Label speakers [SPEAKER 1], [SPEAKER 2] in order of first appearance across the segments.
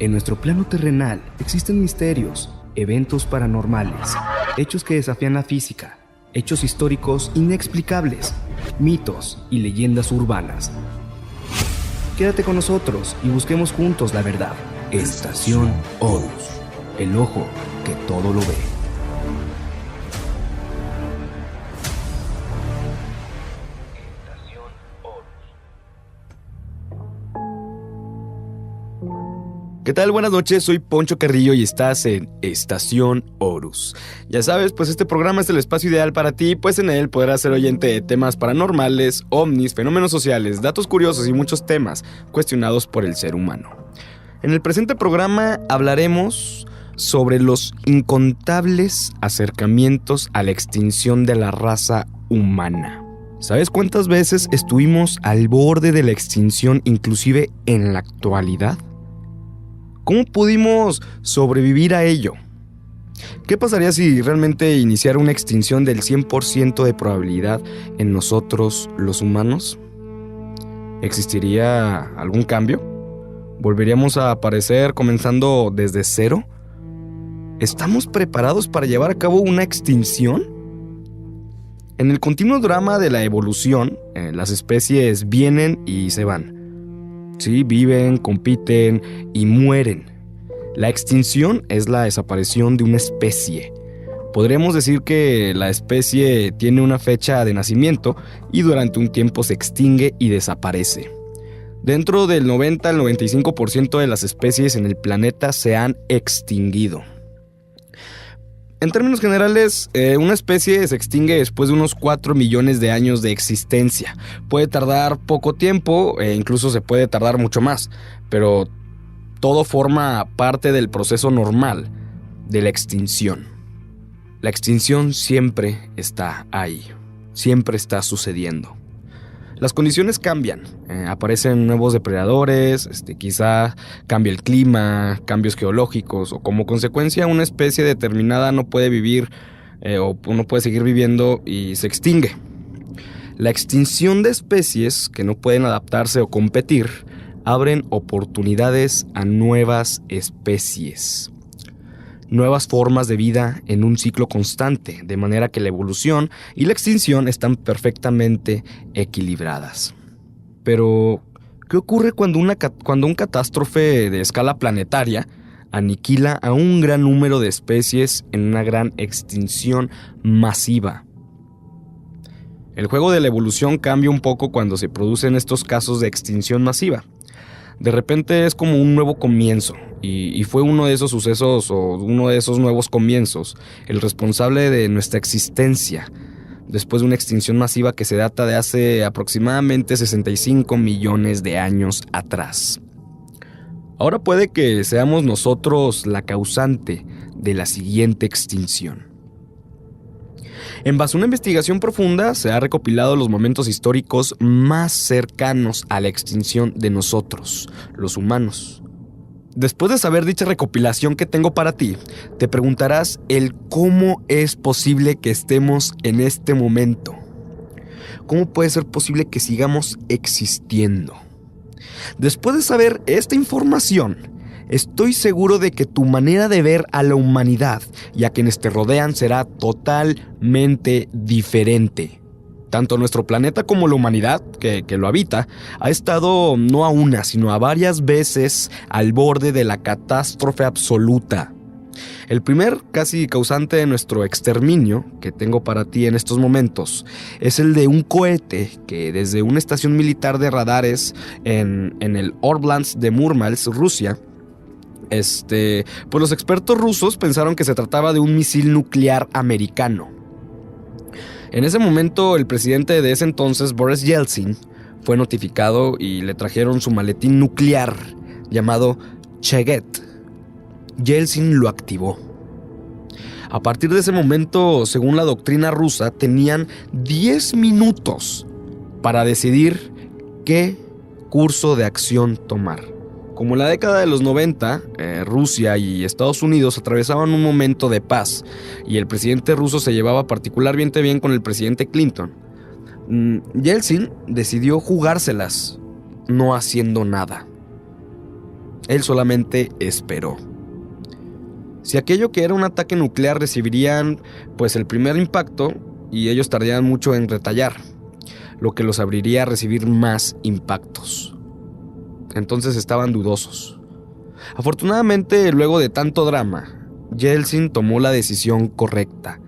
[SPEAKER 1] En nuestro plano terrenal existen misterios, eventos paranormales, hechos que desafían la física, hechos históricos inexplicables, mitos y leyendas urbanas. Quédate con nosotros y busquemos juntos la verdad. Estación Horus, el ojo que todo lo ve. ¿Qué tal? Buenas noches, soy Poncho Carrillo y estás en Estación Horus. Ya sabes, pues este programa es el espacio ideal para ti, pues en él podrás ser oyente de temas paranormales, ovnis, fenómenos sociales, datos curiosos y muchos temas cuestionados por el ser humano. En el presente programa hablaremos sobre los incontables acercamientos a la extinción de la raza humana. ¿Sabes cuántas veces estuvimos al borde de la extinción, inclusive en la actualidad? ¿Cómo pudimos sobrevivir a ello? ¿Qué pasaría si realmente iniciara una extinción del 100% de probabilidad en nosotros, los humanos? ¿Existiría algún cambio? ¿Volveríamos a aparecer comenzando desde cero? ¿Estamos preparados para llevar a cabo una extinción? En el continuo drama de la evolución, las especies vienen y se van. Sí, viven, compiten y mueren. La extinción es la desaparición de una especie. Podríamos decir que la especie tiene una fecha de nacimiento y durante un tiempo se extingue y desaparece. Dentro del 90 al 95% de las especies en el planeta se han extinguido. En términos generales, una especie se extingue después de unos 4 millones de años de existencia. Puede tardar poco tiempo, incluso se puede tardar mucho más, pero todo forma parte del proceso normal de la extinción. La extinción siempre está ahí, siempre está sucediendo. Las condiciones cambian, aparecen nuevos depredadores, quizá cambia el clima, cambios geológicos o como consecuencia una especie determinada no puede vivir o no puede seguir viviendo y se extingue. La extinción de especies que no pueden adaptarse o competir abren oportunidades a nuevas especies. Nuevas formas de vida en un ciclo constante, de manera que la evolución y la extinción están perfectamente equilibradas. Pero, ¿qué ocurre cuando un catástrofe de escala planetaria aniquila a un gran número de especies en una gran extinción masiva? El juego de la evolución cambia un poco cuando se producen estos casos de extinción masiva. De repente es como un nuevo comienzo, y fue uno de esos sucesos o uno de esos nuevos comienzos el responsable de nuestra existencia, después de una extinción masiva que se data de hace aproximadamente 65 millones de años atrás. Ahora puede que seamos nosotros la causante de la siguiente extinción. En base a una investigación profunda se ha recopilado los momentos históricos más cercanos a la extinción de nosotros, los humanos. Después de saber dicha recopilación que tengo para ti, te preguntarás el cómo es posible que estemos en este momento. ¿Cómo puede ser posible que sigamos existiendo? Después de saber esta información, estoy seguro de que tu manera de ver a la humanidad y a quienes te rodean será totalmente diferente. Tanto nuestro planeta como la humanidad que lo habita ha estado no a una, sino a varias veces al borde de la catástrofe absoluta. El primer casi causante de nuestro exterminio que tengo para ti en estos momentos es el de un cohete que desde una estación militar de radares en el Orblance de Murmansk, Rusia, pues los expertos rusos pensaron que se trataba de un misil nuclear americano. En ese momento, el presidente de ese entonces, Boris Yeltsin, fue notificado y le trajeron su maletín nuclear llamado Cheget. Yeltsin lo activó. A partir de ese momento, según la doctrina rusa, tenían 10 minutos para decidir qué curso de acción tomar. Como en la década de los 90, Rusia y Estados Unidos atravesaban un momento de paz y el presidente ruso se llevaba particularmente bien con el presidente Clinton. Yeltsin decidió jugárselas, no haciendo nada. Él solamente esperó. Si aquello que era un ataque nuclear recibirían pues el primer impacto y ellos tardarían mucho en retallar, lo que los abriría a recibir más impactos. Entonces estaban dudosos. Afortunadamente, luego de tanto drama, Yeltsin tomó la decisión correcta,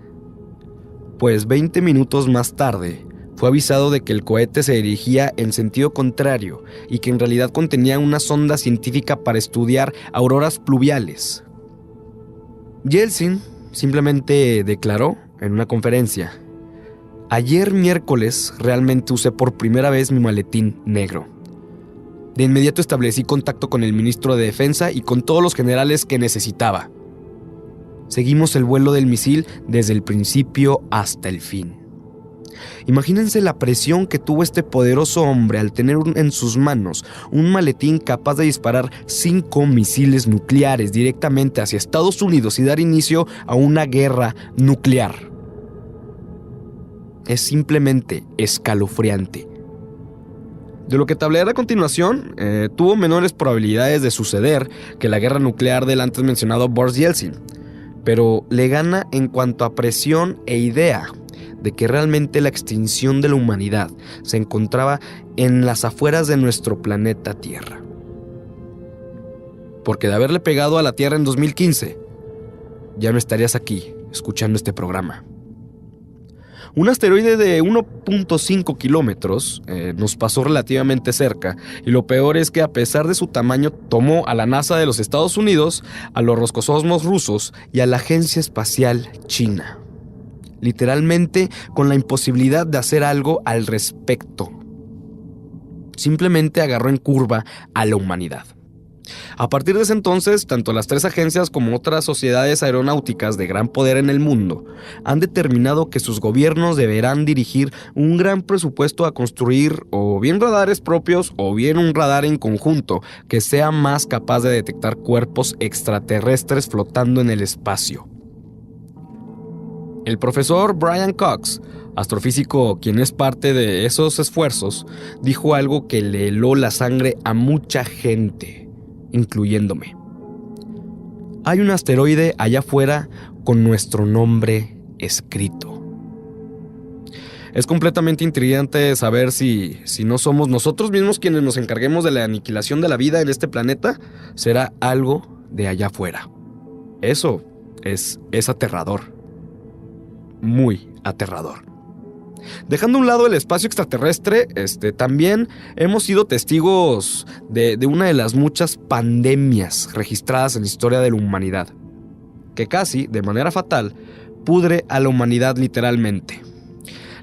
[SPEAKER 1] pues 20 minutos más tarde fue avisado de que el cohete se dirigía en sentido contrario y que en realidad contenía una sonda científica para estudiar auroras pluviales. Yeltsin simplemente declaró en una conferencia: ayer miércoles realmente usé por primera vez mi maletín negro. De inmediato establecí contacto con el ministro de Defensa y con todos los generales que necesitaba. Seguimos el vuelo del misil desde el principio hasta el fin. Imagínense la presión que tuvo este poderoso hombre al tener en sus manos un maletín capaz de disparar 5 misiles nucleares directamente hacia Estados Unidos y dar inicio a una guerra nuclear. Es simplemente escalofriante. De lo que te hablaré a continuación, tuvo menores probabilidades de suceder que la guerra nuclear del antes mencionado Boris Yeltsin, pero le gana en cuanto a presión e idea de que realmente la extinción de la humanidad se encontraba en las afueras de nuestro planeta Tierra. Porque de haberle pegado a la Tierra en 2015, ya no estarías aquí escuchando este programa. Un asteroide de 1.5 kilómetros nos pasó relativamente cerca, y lo peor es que a pesar de su tamaño tomó a la NASA de los Estados Unidos, a los Roscosmos rusos y a la Agencia Espacial China. Literalmente con la imposibilidad de hacer algo al respecto. Simplemente agarró en curva a la humanidad. A partir de ese entonces, tanto las 3 agencias como otras sociedades aeronáuticas de gran poder en el mundo han determinado que sus gobiernos deberán dirigir un gran presupuesto a construir o bien radares propios o bien un radar en conjunto que sea más capaz de detectar cuerpos extraterrestres flotando en el espacio. El profesor Brian Cox, astrofísico quien es parte de esos esfuerzos, dijo algo que le heló la sangre a mucha gente, incluyéndome. Hay un asteroide allá afuera con nuestro nombre escrito. Es completamente intrigante saber si no somos nosotros mismos quienes nos encarguemos de la aniquilación de la vida en este planeta, será algo de allá afuera. Eso es aterrador. Muy aterrador. Dejando a un lado el espacio extraterrestre, también hemos sido testigos de una de las muchas pandemias registradas en la historia de la humanidad, que casi, de manera fatal, pudre a la humanidad literalmente.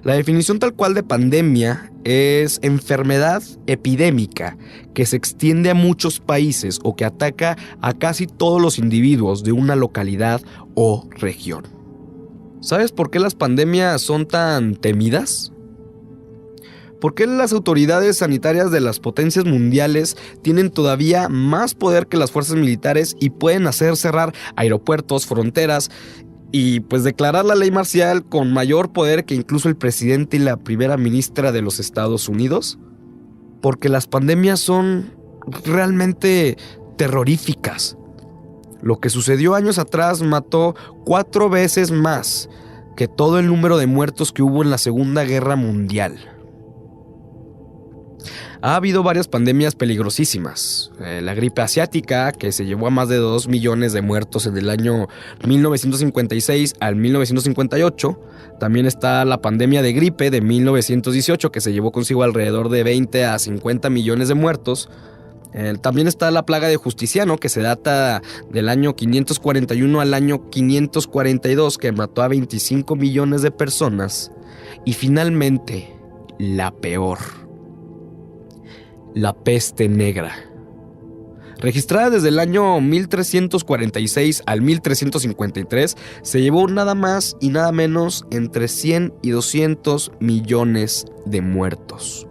[SPEAKER 1] La definición tal cual de pandemia es enfermedad epidémica que se extiende a muchos países o que ataca a casi todos los individuos de una localidad o región. ¿Sabes por qué las pandemias son tan temidas? ¿Por qué las autoridades sanitarias de las potencias mundiales tienen todavía más poder que las fuerzas militares y pueden hacer cerrar aeropuertos, fronteras y pues declarar la ley marcial con mayor poder que incluso el presidente y la primera ministra de los Estados Unidos? Porque las pandemias son realmente terroríficas. Lo que sucedió años atrás mató 4 veces más que todo el número de muertos que hubo en la Segunda Guerra Mundial. Ha habido varias pandemias peligrosísimas. La gripe asiática, que se llevó a más de 2 millones de muertos en el año 1956 al 1958. También está la pandemia de gripe de 1918, que se llevó consigo alrededor de 20 a 50 millones de muertos. También está la plaga de Justiciano, que se data del año 541 al año 542, que mató a 25 millones de personas. Y finalmente, la peor, la peste negra. Registrada desde el año 1346 al 1353, se llevó nada más y nada menos entre 100 y 200 millones de muertos.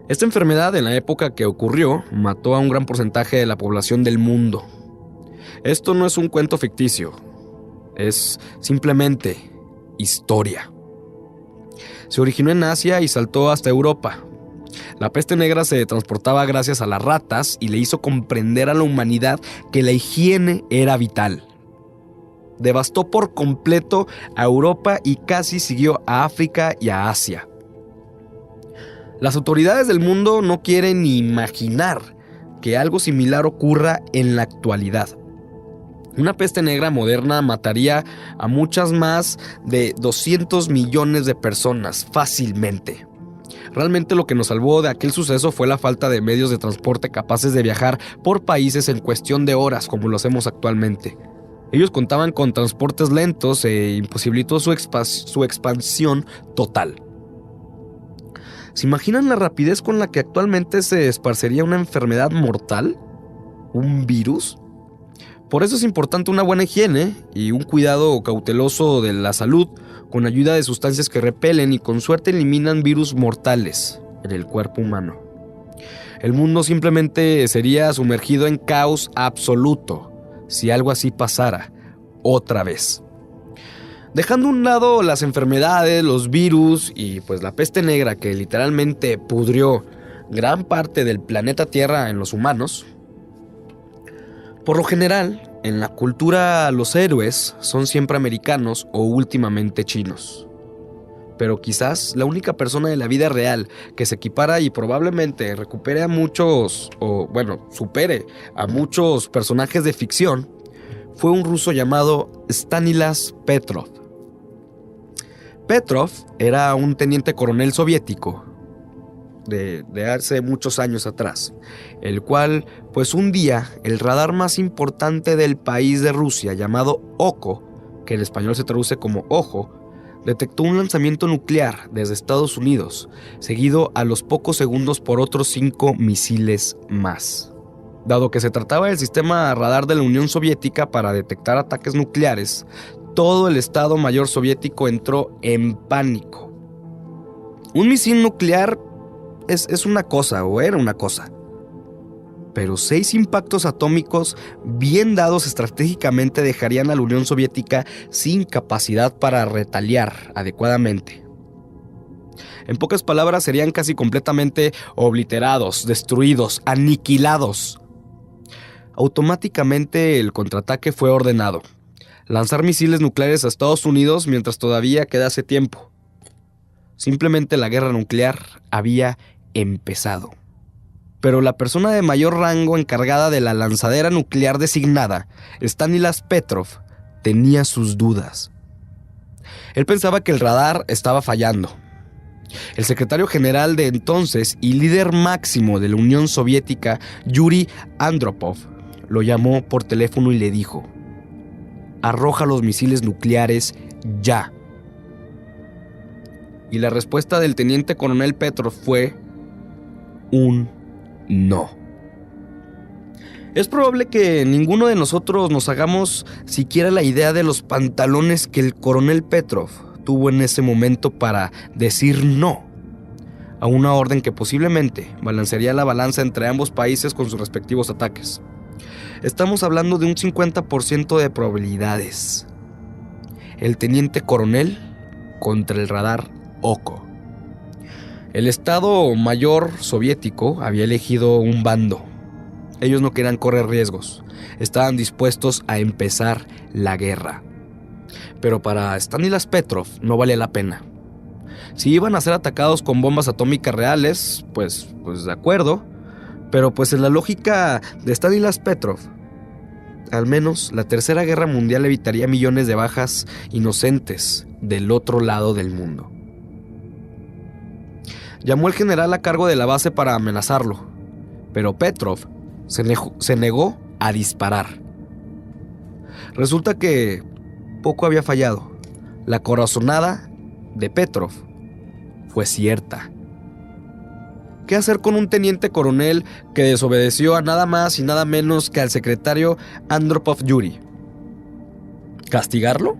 [SPEAKER 1] Esta enfermedad, en la época que ocurrió, mató a un gran porcentaje de la población del mundo. Esto no es un cuento ficticio, es simplemente historia. Se originó en Asia y saltó hasta Europa. La peste negra se transportaba gracias a las ratas y le hizo comprender a la humanidad que la higiene era vital. Devastó por completo a Europa y casi siguió a África y a Asia. Las autoridades del mundo no quieren ni imaginar que algo similar ocurra en la actualidad. Una peste negra moderna mataría a muchas más de 200 millones de personas fácilmente. Realmente lo que nos salvó de aquel suceso fue la falta de medios de transporte capaces de viajar por países en cuestión de horas como lo hacemos actualmente. Ellos contaban con transportes lentos e imposibilitó su expansión total. ¿Se imaginan la rapidez con la que actualmente se esparcería una enfermedad mortal? ¿Un virus? Por eso es importante una buena higiene y un cuidado cauteloso de la salud con ayuda de sustancias que repelen y con suerte eliminan virus mortales en el cuerpo humano. El mundo simplemente sería sumergido en caos absoluto si algo así pasara otra vez. Dejando a un lado las enfermedades, los virus y pues la peste negra que literalmente pudrió gran parte del planeta Tierra en los humanos. Por lo general, en la cultura los héroes son siempre americanos o últimamente chinos. Pero quizás la única persona de la vida real que se equipara y probablemente recupere a muchos, supere a muchos personajes de ficción, fue un ruso llamado Stanislav Petrov. Petrov era un teniente coronel soviético de hace muchos años atrás, el cual, pues un día, el radar más importante del país de Rusia, llamado Oko, que en español se traduce como ojo, detectó un lanzamiento nuclear desde Estados Unidos, seguido a los pocos segundos por otros 5 misiles más. Dado que se trataba del sistema radar de la Unión Soviética para detectar ataques nucleares, todo el Estado Mayor soviético entró en pánico. Un misil nuclear es una cosa, o era una cosa. Pero 6 impactos atómicos bien dados estratégicamente dejarían a la Unión Soviética sin capacidad para retaliar adecuadamente. En pocas palabras, serían casi completamente obliterados, destruidos, aniquilados. Automáticamente el contraataque fue ordenado. Lanzar misiles nucleares a Estados Unidos mientras todavía quedase tiempo. Simplemente la guerra nuclear había empezado. Pero la persona de mayor rango encargada de la lanzadera nuclear designada, Stanislav Petrov, tenía sus dudas. Él pensaba que el radar estaba fallando. El secretario general de entonces y líder máximo de la Unión Soviética, Yuri Andropov, lo llamó por teléfono y le dijo: «Arroja los misiles nucleares ya». Y la respuesta del teniente coronel Petrov fue un no. Es probable que ninguno de nosotros nos hagamos siquiera la idea de los pantalones que el coronel Petrov tuvo en ese momento para decir no a una orden que posiblemente balancearía la balanza entre ambos países con sus respectivos ataques. Estamos hablando de un 50% de probabilidades. El teniente coronel contra el radar Oko. El Estado Mayor soviético había elegido un bando. Ellos no querían correr riesgos. Estaban dispuestos a empezar la guerra. Pero para Stanislav Petrov no valía la pena. Si iban a ser atacados con bombas atómicas reales, pues de acuerdo. Pero pues en la lógica de Stanislav Petrov, al menos la Tercera Guerra Mundial evitaría millones de bajas inocentes del otro lado del mundo. Llamó al general a cargo de la base para amenazarlo, pero Petrov se negó a disparar. Resulta que poco había fallado. La corazonada de Petrov fue cierta. ¿Qué hacer con un teniente coronel que desobedeció a nada más y nada menos que al secretario Andropov Yuri? ¿Castigarlo?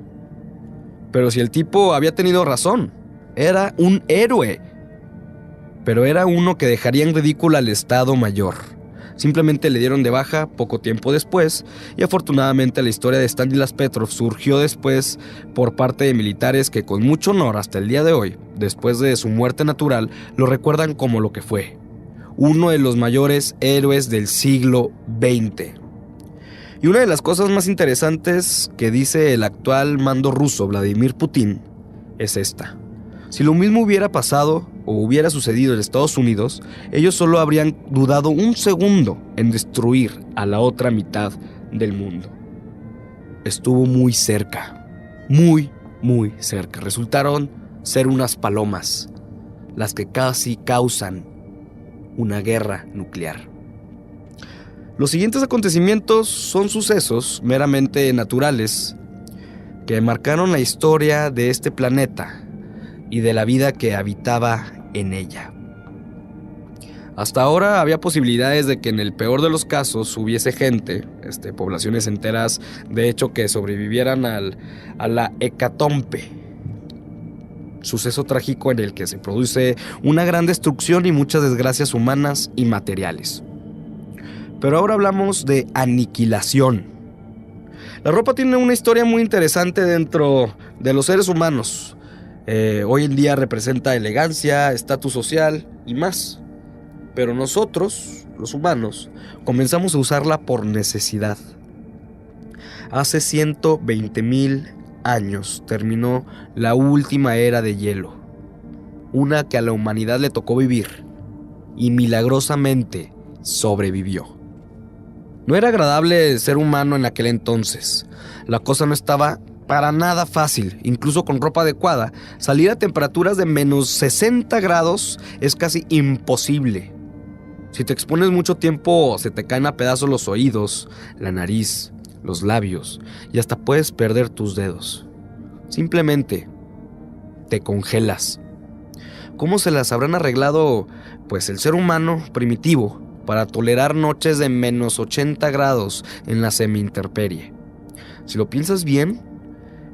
[SPEAKER 1] Pero si el tipo había tenido razón, era un héroe. Pero era uno que dejaría en ridículo al Estado Mayor. Simplemente le dieron de baja poco tiempo después y afortunadamente la historia de Stanislav Petrov surgió después por parte de militares que con mucho honor hasta el día de hoy, después de su muerte natural, lo recuerdan como lo que fue, uno de los mayores héroes del siglo XX. Y una de las cosas más interesantes que dice el actual mando ruso, Vladimir Putin, es esta. Si lo mismo hubiera pasado o hubiera sucedido en Estados Unidos, ellos solo habrían dudado un segundo en destruir a la otra mitad del mundo. Estuvo muy cerca, muy cerca. Resultaron ser unas palomas, las que casi causan una guerra nuclear. Los siguientes acontecimientos son sucesos meramente naturales que marcaron la historia de este planeta y de la vida que habitaba en ella. Hasta ahora había posibilidades de que en el peor de los casos hubiese gente, poblaciones enteras, de hecho, que sobrevivieran a la hecatombe, suceso trágico en el que se produce una gran destrucción y muchas desgracias humanas y materiales. Pero ahora hablamos de aniquilación. La ropa tiene una historia muy interesante dentro de los seres humanos. Hoy en día representa elegancia, estatus social y más. Pero nosotros, los humanos, comenzamos a usarla por necesidad. Hace 120,000 años terminó la última era de hielo, una que a la humanidad le tocó vivir y milagrosamente sobrevivió. No era agradable ser humano en aquel entonces. La cosa no estaba para nada fácil. Incluso con ropa adecuada, salir a temperaturas de menos 60 grados es casi imposible. Si te expones mucho tiempo, se te caen a pedazos los oídos, la nariz, los labios y hasta puedes perder tus dedos. Simplemente te congelas. ¿Cómo se las habrán arreglado, pues, el ser humano primitivo para tolerar noches de menos 80 grados en la semi-intemperie? Si lo piensas bien,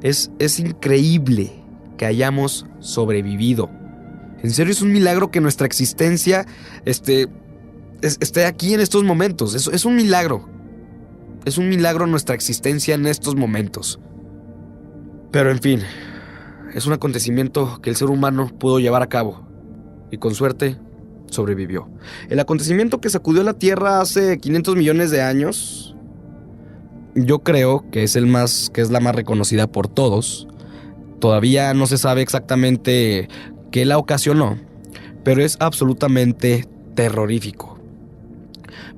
[SPEAKER 1] es increíble que hayamos sobrevivido. En serio, es un milagro que nuestra existencia esté aquí en estos momentos. Es un milagro. Es un milagro nuestra existencia en estos momentos. Pero en fin, es un acontecimiento que el ser humano pudo llevar a cabo. Y con suerte, sobrevivió. El acontecimiento que sacudió la Tierra hace 500 millones de años, yo creo que es la más reconocida por todos. Todavía no se sabe exactamente qué la ocasionó, pero es absolutamente terrorífico.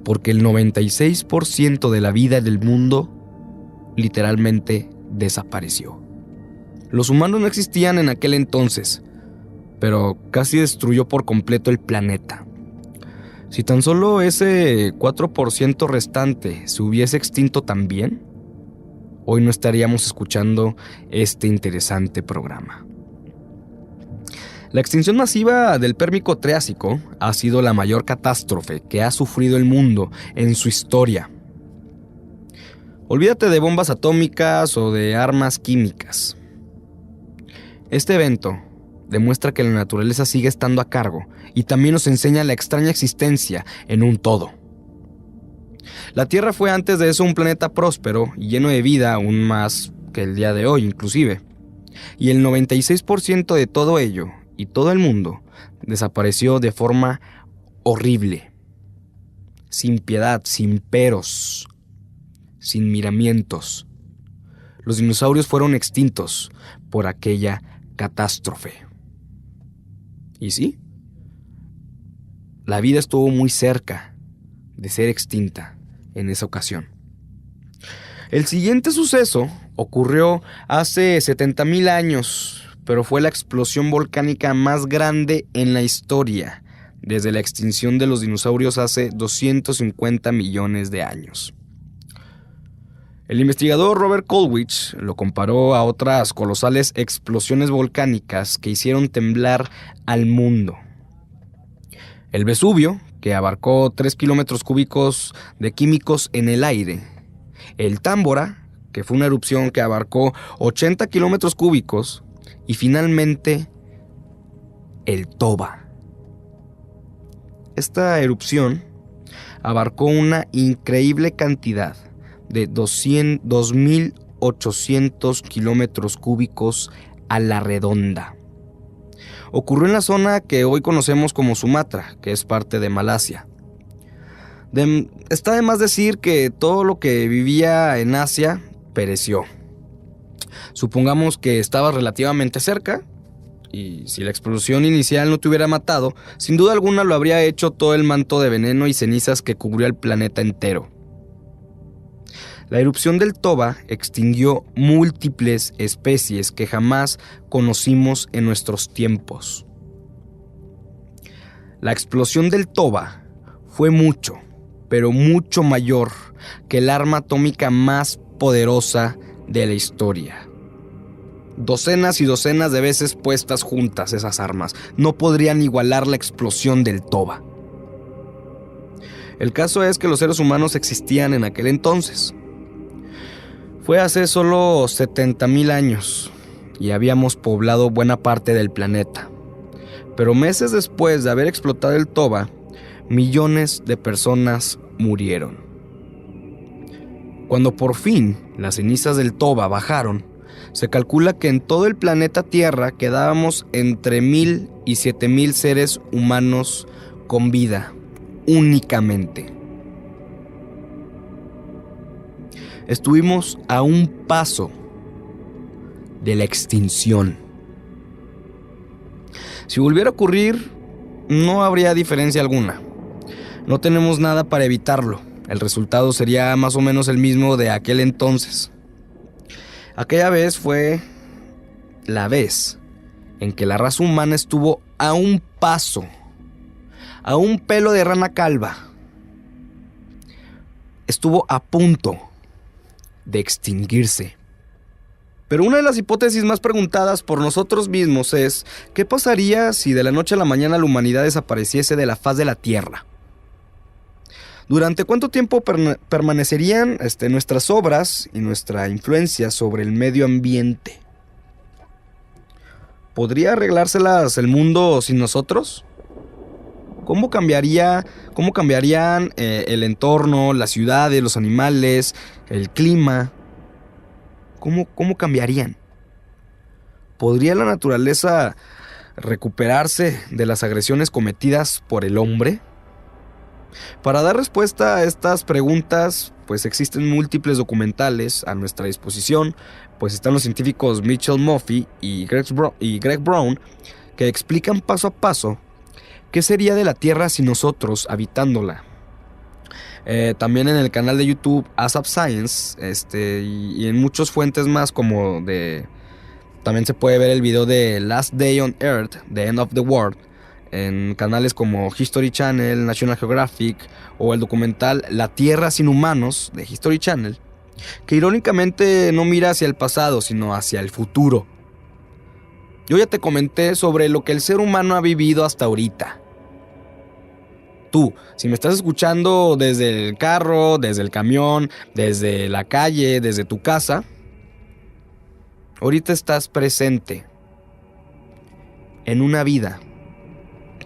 [SPEAKER 1] Porque el 96% de la vida del mundo literalmente desapareció. Los humanos no existían en aquel entonces, pero casi destruyó por completo el planeta. Si tan solo ese 4% restante se hubiese extinto también, hoy no estaríamos escuchando este interesante programa. La extinción masiva del Pérmico-Triásico ha sido la mayor catástrofe que ha sufrido el mundo en su historia. Olvídate de bombas atómicas o de armas químicas. Este evento demuestra que la naturaleza sigue estando a cargo y también nos enseña la extraña existencia en un todo. La Tierra fue antes de eso un planeta próspero y lleno de vida, aún más que el día de hoy inclusive. Y el 96% de todo ello y todo el mundo desapareció de forma horrible, sin piedad, sin peros, sin miramientos. Los dinosaurios fueron extintos por aquella catástrofe. Y sí, la vida estuvo muy cerca de ser extinta en esa ocasión. El siguiente suceso ocurrió hace 70,000 años, pero fue la explosión volcánica más grande en la historia, desde la extinción de los dinosaurios hace 250 millones de años. El investigador Robert Krulwich lo comparó a otras colosales explosiones volcánicas que hicieron temblar al mundo. El Vesubio, que abarcó 3 kilómetros cúbicos de químicos en el aire. El Támbora, que fue una erupción que abarcó 80 kilómetros cúbicos. Y finalmente, el Toba. Esta erupción abarcó una increíble cantidad de 2.800 kilómetros cúbicos a la redonda. Ocurrió en la zona que hoy conocemos como Sumatra, que es parte de Malasia. Está de más decir que todo lo que vivía en Asia pereció. Supongamos que estaba relativamente cerca, y si la explosión inicial no te hubiera matado, sin duda alguna lo habría hecho todo el manto de veneno y cenizas que cubrió el planeta entero. La erupción del Toba extinguió múltiples especies que jamás conocimos en nuestros tiempos. La explosión del Toba fue mucho, pero mucho mayor que el arma atómica más poderosa de la historia. Docenas y docenas de veces puestas juntas esas armas no podrían igualar la explosión del Toba. El caso es que los seres humanos existían en aquel entonces. Fue hace solo 70,000 años y habíamos poblado buena parte del planeta. Pero meses después de haber explotado el Toba, millones de personas murieron. Cuando por fin las cenizas del Toba bajaron, se calcula que en todo el planeta Tierra quedábamos entre 1,000 y 7,000 seres humanos con vida, únicamente. Estuvimos a un paso de la extinción. Si volviera a ocurrir, no habría diferencia alguna. No tenemos nada para evitarlo. El resultado sería más o menos el mismo de aquel entonces. Aquella vez fue la vez en que la raza humana estuvo a un paso, a un pelo de rana calva. Estuvo a punto de extinguirse. Pero una de las hipótesis más preguntadas por nosotros mismos es: ¿qué pasaría si de la noche a la mañana la humanidad desapareciese de la faz de la Tierra? ¿Durante cuánto tiempo permanecerían nuestras obras y nuestra influencia sobre el medio ambiente? ¿Podría arreglárselas el mundo sin nosotros? ¿Cómo cambiarían el entorno, las ciudades, los animales, el clima? ¿Cómo cambiarían? ¿Podría la naturaleza recuperarse de las agresiones cometidas por el hombre? Para dar respuesta a estas preguntas, pues existen múltiples documentales a nuestra disposición, pues están los científicos Mitchell Murphy y Greg Brown, que explican paso a paso qué sería de la Tierra sin nosotros habitándola. También en el canal de YouTube ASAP Science y en muchas fuentes más también se puede ver el video de Last Day on Earth, The End of the World, en canales como History Channel, National Geographic o el documental La Tierra sin Humanos de History Channel, que irónicamente no mira hacia el pasado sino hacia el futuro. Yo ya te comenté sobre lo que el ser humano ha vivido hasta ahorita. Tú, si me estás escuchando desde el carro, desde el camión, desde la calle, desde tu casa, ahorita estás presente en una vida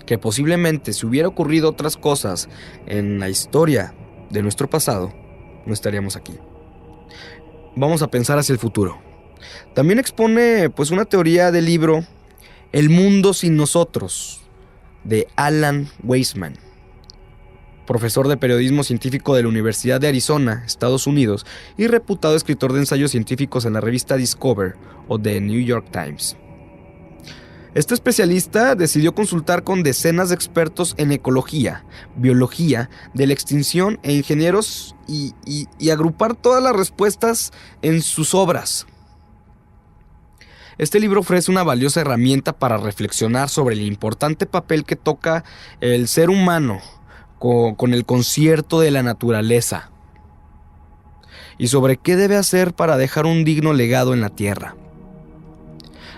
[SPEAKER 1] que posiblemente, si hubiera ocurrido otras cosas en la historia de nuestro pasado, no estaríamos aquí. Vamos a pensar hacia el futuro. También expone una teoría del libro El mundo sin nosotros, de Alan Weisman, profesor de periodismo científico de la Universidad de Arizona, Estados Unidos, y reputado escritor de ensayos científicos en la revista Discover o The New York Times. Este especialista decidió consultar con decenas de expertos en ecología, biología, de la extinción e ingenieros y agrupar todas las respuestas en sus obras. Este libro ofrece una valiosa herramienta para reflexionar sobre el importante papel que toca el ser humano con el concierto de la naturaleza y sobre qué debe hacer para dejar un digno legado en la tierra.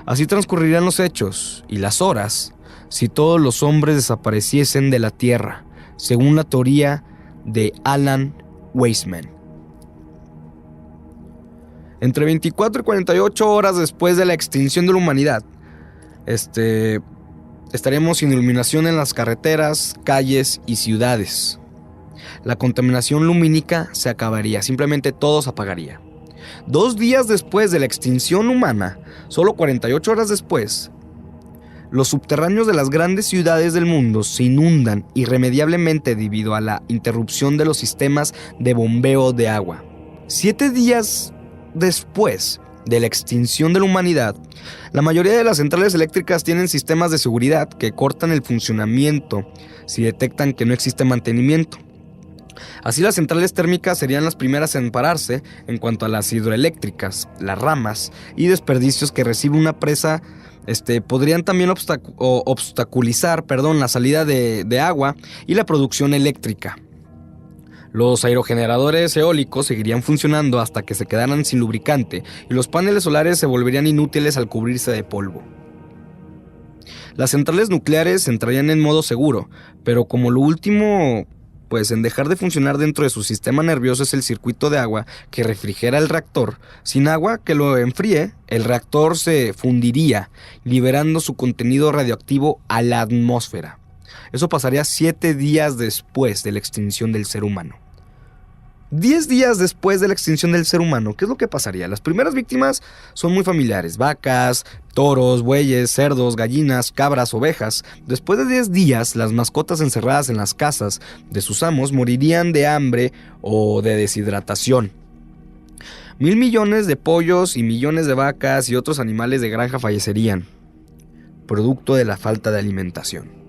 [SPEAKER 1] Así transcurrirían los hechos y las horas si todos los hombres desapareciesen de la tierra, según la teoría de Alan Weisman. Entre 24 y 48 horas después de la extinción de la humanidad, estaríamos sin iluminación en las carreteras, calles y ciudades. La contaminación lumínica se acabaría, simplemente todo se apagaría. 2 días después de la extinción humana, solo 48 horas después, los subterráneos de las grandes ciudades del mundo se inundan irremediablemente debido a la interrupción de los sistemas de bombeo de agua. 7 días después de la extinción de la humanidad, la mayoría de las centrales eléctricas tienen sistemas de seguridad que cortan el funcionamiento si detectan que no existe mantenimiento. Así, las centrales térmicas serían las primeras en pararse en cuanto a las hidroeléctricas, las ramas y desperdicios que recibe una presa podrían también obstaculizar la salida de agua y la producción eléctrica. Los aerogeneradores eólicos seguirían funcionando hasta que se quedaran sin lubricante y los paneles solares se volverían inútiles al cubrirse de polvo. Las centrales nucleares entrarían en modo seguro, pero como lo último en dejar de funcionar dentro de su sistema nervioso es el circuito de agua que refrigera el reactor. Sin agua que lo enfríe, el reactor se fundiría, liberando su contenido radioactivo a la atmósfera. Eso pasaría 7 días después de la extinción del ser humano. 10 días después de la extinción del ser humano, ¿qué es lo que pasaría? Las primeras víctimas son muy familiares: vacas, toros, bueyes, cerdos, gallinas, cabras, ovejas. Después de 10 días, las mascotas encerradas en las casas de sus amos morirían de hambre o de deshidratación. 1,000 millones de pollos y millones de vacas y otros animales de granja fallecerían, producto de la falta de alimentación.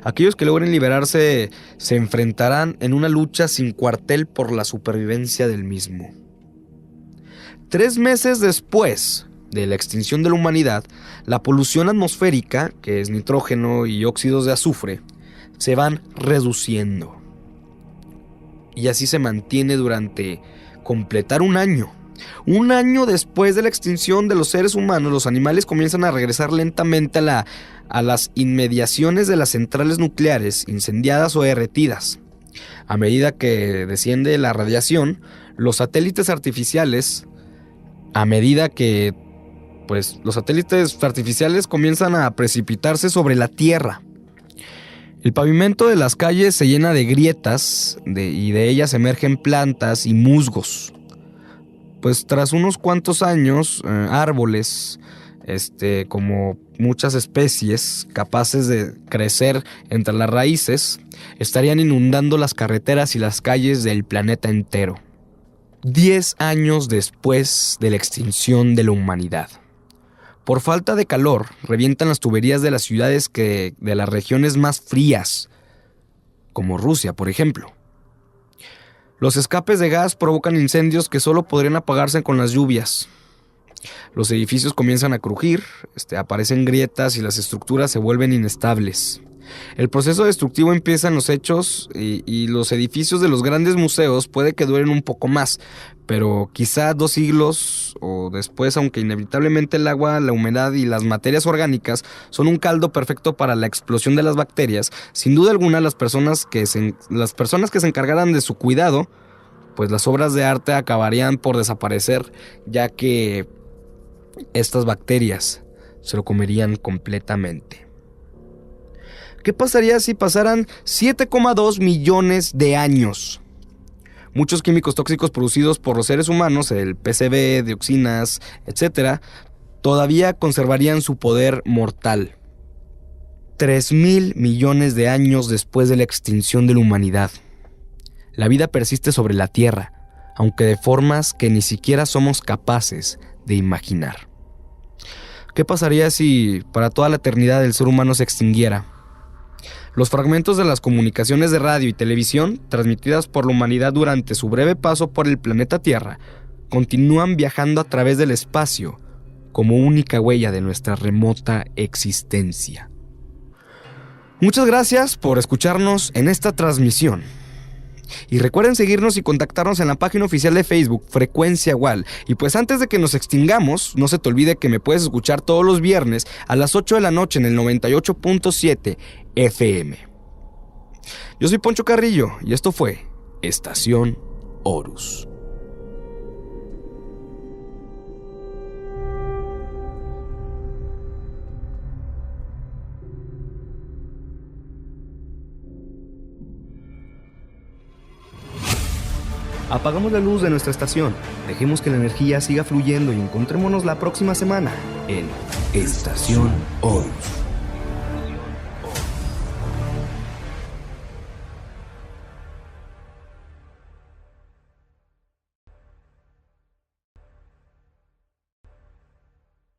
[SPEAKER 1] Aquellos que logren liberarse se enfrentarán en una lucha sin cuartel por la supervivencia del mismo. 3 meses después de la extinción de la humanidad, la polución atmosférica, que es nitrógeno y óxidos de azufre, se van reduciendo. Y así se mantiene durante completar un año. Un año después de la extinción de los seres humanos, los animales comienzan a regresar lentamente a las inmediaciones de las centrales nucleares, incendiadas o derretidas. A medida que desciende la radiación, los satélites artificiales, los satélites artificiales comienzan a precipitarse sobre la Tierra. El pavimento de las calles se llena de grietas y de ellas emergen plantas y musgos. Tras unos cuantos años, árboles, como muchas especies capaces de crecer entre las raíces, estarían inundando las carreteras y las calles del planeta entero. 10 años después de la extinción de la humanidad. Por falta de calor, revientan las tuberías de las ciudades de las regiones más frías, como Rusia, por ejemplo. Los escapes de gas provocan incendios que solo podrían apagarse con las lluvias. Los edificios comienzan a crujir, aparecen grietas y las estructuras se vuelven inestables. El proceso destructivo empieza en los hechos y los edificios de los grandes museos puede que duren un poco más, pero quizá 2 siglos o después, aunque inevitablemente el agua, la humedad y las materias orgánicas son un caldo perfecto para la explosión de las bacterias, sin duda alguna las personas que se encargaran de su cuidado, las obras de arte acabarían por desaparecer, ya que estas bacterias se lo comerían completamente. ¿Qué pasaría si pasaran 7,2 millones de años? Muchos químicos tóxicos producidos por los seres humanos, el PCB, dioxinas, etc., todavía conservarían su poder mortal. 3,000 millones de años después de la extinción de la humanidad. La vida persiste sobre la Tierra, aunque de formas que ni siquiera somos capaces de imaginar. ¿Qué pasaría si para toda la eternidad el ser humano se extinguiera? Los fragmentos de las comunicaciones de radio y televisión, transmitidas por la humanidad durante su breve paso por el planeta Tierra, continúan viajando a través del espacio como única huella de nuestra remota existencia. Muchas gracias por escucharnos en esta transmisión. Y recuerden seguirnos y contactarnos en la página oficial de Facebook, Frecuencia WAL. Y antes de que nos extingamos, no se te olvide que me puedes escuchar todos los viernes a las 8 de la noche en el 98.7 FM. Yo soy Poncho Carrillo y esto fue Estación Horus. Apagamos la luz de nuestra estación, dejemos que la energía siga fluyendo y encontrémonos la próxima semana en Estación Horus.